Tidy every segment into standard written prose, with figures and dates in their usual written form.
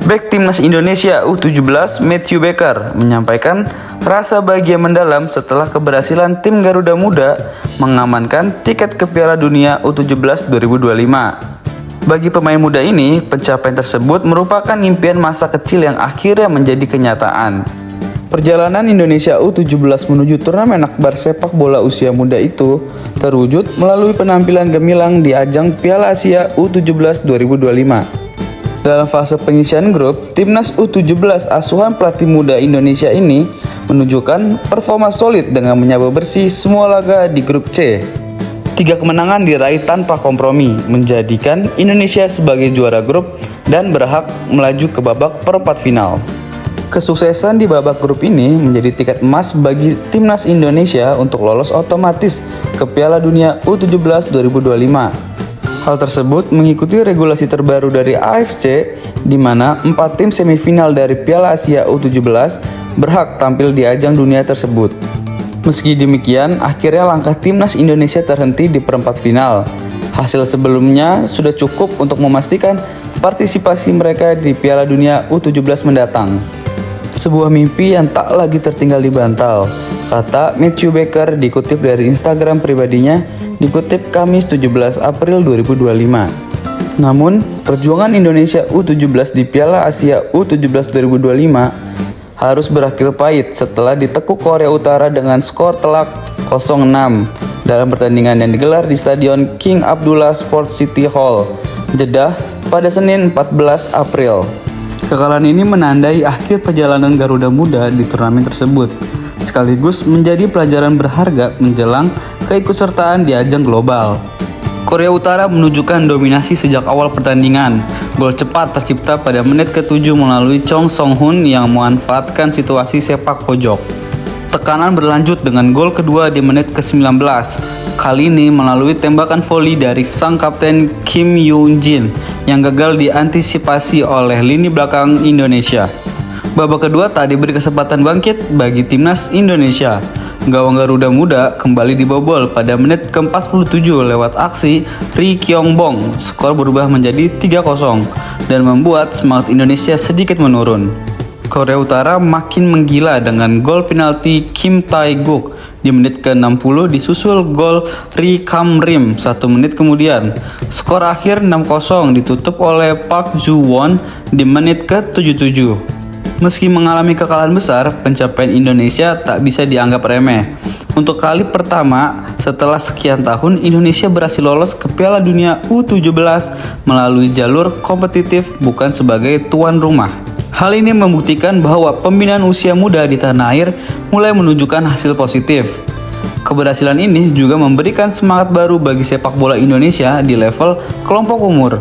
Bek Timnas Indonesia U17 Matthew Baker menyampaikan rasa bahagia mendalam setelah keberhasilan tim Garuda Muda mengamankan tiket ke Piala Dunia U17 2025. Bagi pemain muda ini, pencapaian tersebut merupakan impian masa kecil yang akhirnya menjadi kenyataan. Perjalanan Indonesia U17 menuju turnamen akbar sepak bola usia muda itu terwujud melalui penampilan gemilang di ajang Piala Asia U17 2025. Dalam fase penyisian grup, Timnas U17 asuhan pelatih muda Indonesia ini menunjukkan performa solid dengan menyabet bersih semua laga di grup C. 3 kemenangan diraih tanpa kompromi, menjadikan Indonesia sebagai juara grup dan berhak melaju ke babak perempat final. Kesuksesan di babak grup ini menjadi tiket emas bagi Timnas Indonesia untuk lolos otomatis ke Piala Dunia U17 2025. Hal tersebut mengikuti regulasi terbaru dari AFC, di mana 4 tim semifinal dari Piala Asia U17 berhak tampil di ajang dunia tersebut. Meski demikian, akhirnya langkah Timnas Indonesia terhenti di perempat final. Hasil sebelumnya sudah cukup untuk memastikan partisipasi mereka di Piala Dunia U17 mendatang. Sebuah mimpi yang tak lagi tertinggal di bantal, kata Matthew Baker dikutip dari Instagram pribadinya, dikutip Kamis 17 April 2025. Namun, perjuangan Indonesia U17 di Piala Asia U17 2025 harus berakhir pahit setelah ditekuk Korea Utara dengan skor telak 0-6 dalam pertandingan yang digelar di Stadion King Abdullah Sports City Hall, Jeddah pada Senin 14 April. Kekalahan ini menandai akhir perjalanan Garuda Muda di turnamen tersebut, sekaligus menjadi pelajaran berharga menjelang keikutsertaan di ajang global. Korea Utara menunjukkan dominasi sejak awal pertandingan. Gol cepat tercipta pada menit ke-7 melalui Chong Song-hun yang memanfaatkan situasi sepak pojok. Tekanan berlanjut dengan gol kedua di menit ke-19, kali ini melalui tembakan voli dari sang kapten Kim Yoon-jin yang gagal diantisipasi oleh lini belakang Indonesia. Babak kedua tak diberi kesempatan bangkit bagi Timnas Indonesia. Gawang Garuda Muda kembali dibobol pada menit ke-47 lewat aksi Ri Kyong Bong. Skor berubah menjadi 3-0 dan membuat semangat Indonesia sedikit menurun. Korea Utara makin menggila dengan gol penalti Kim Tae-guk di menit ke-60 disusul gol Ri Kam-rim 1 menit kemudian. Skor akhir 6-0 ditutup oleh Park Ju-won di menit ke-77. Meski mengalami kekalahan besar, pencapaian Indonesia tak bisa dianggap remeh. Untuk kali pertama setelah sekian tahun, Indonesia berhasil lolos ke Piala Dunia U17 melalui jalur kompetitif bukan sebagai tuan rumah. Hal ini membuktikan bahwa pembinaan usia muda di tanah air mulai menunjukkan hasil positif. Keberhasilan ini juga memberikan semangat baru bagi sepak bola Indonesia di level kelompok umur.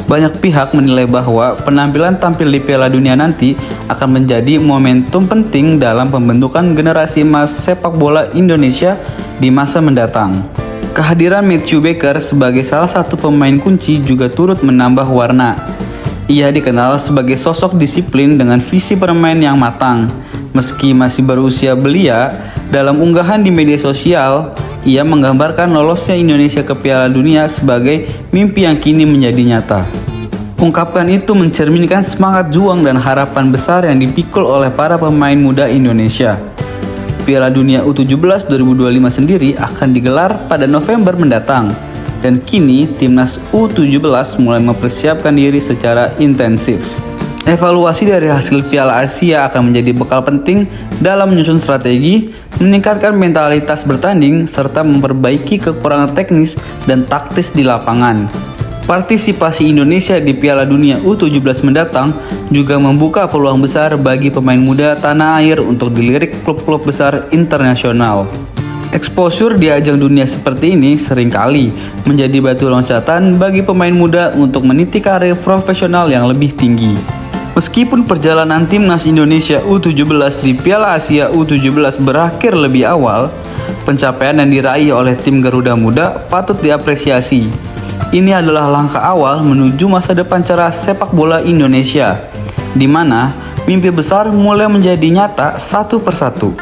Banyak pihak menilai bahwa penampilan tampil di Piala Dunia nanti akan menjadi momentum penting dalam pembentukan generasi emas sepak bola Indonesia di masa mendatang. Kehadiran Matthew Baker sebagai salah satu pemain kunci juga turut menambah warna. Ia dikenal sebagai sosok disiplin dengan visi bermain yang matang. Meski masih berusia belia, dalam unggahan di media sosial, ia menggambarkan lolosnya Indonesia ke Piala Dunia sebagai mimpi yang kini menjadi nyata. Ungkapan itu mencerminkan semangat juang dan harapan besar yang dipikul oleh para pemain muda Indonesia. Piala Dunia U17 2025 sendiri akan digelar pada November mendatang, dan kini Timnas U17 mulai mempersiapkan diri secara intensif. Evaluasi dari hasil Piala Asia akan menjadi bekal penting dalam menyusun strategi, meningkatkan mentalitas bertanding, serta memperbaiki kekurangan teknis dan taktis di lapangan. Partisipasi Indonesia di Piala Dunia U17 mendatang juga membuka peluang besar bagi pemain muda tanah air untuk dilirik klub-klub besar internasional. Exposure di ajang dunia seperti ini seringkali menjadi batu loncatan bagi pemain muda untuk meniti karir profesional yang lebih tinggi. Meskipun perjalanan Timnas Indonesia U17 di Piala Asia U17 berakhir lebih awal, pencapaian yang diraih oleh tim Garuda Muda patut diapresiasi. Ini adalah langkah awal menuju masa depan cerah sepak bola Indonesia, di mana mimpi besar mulai menjadi nyata satu persatu.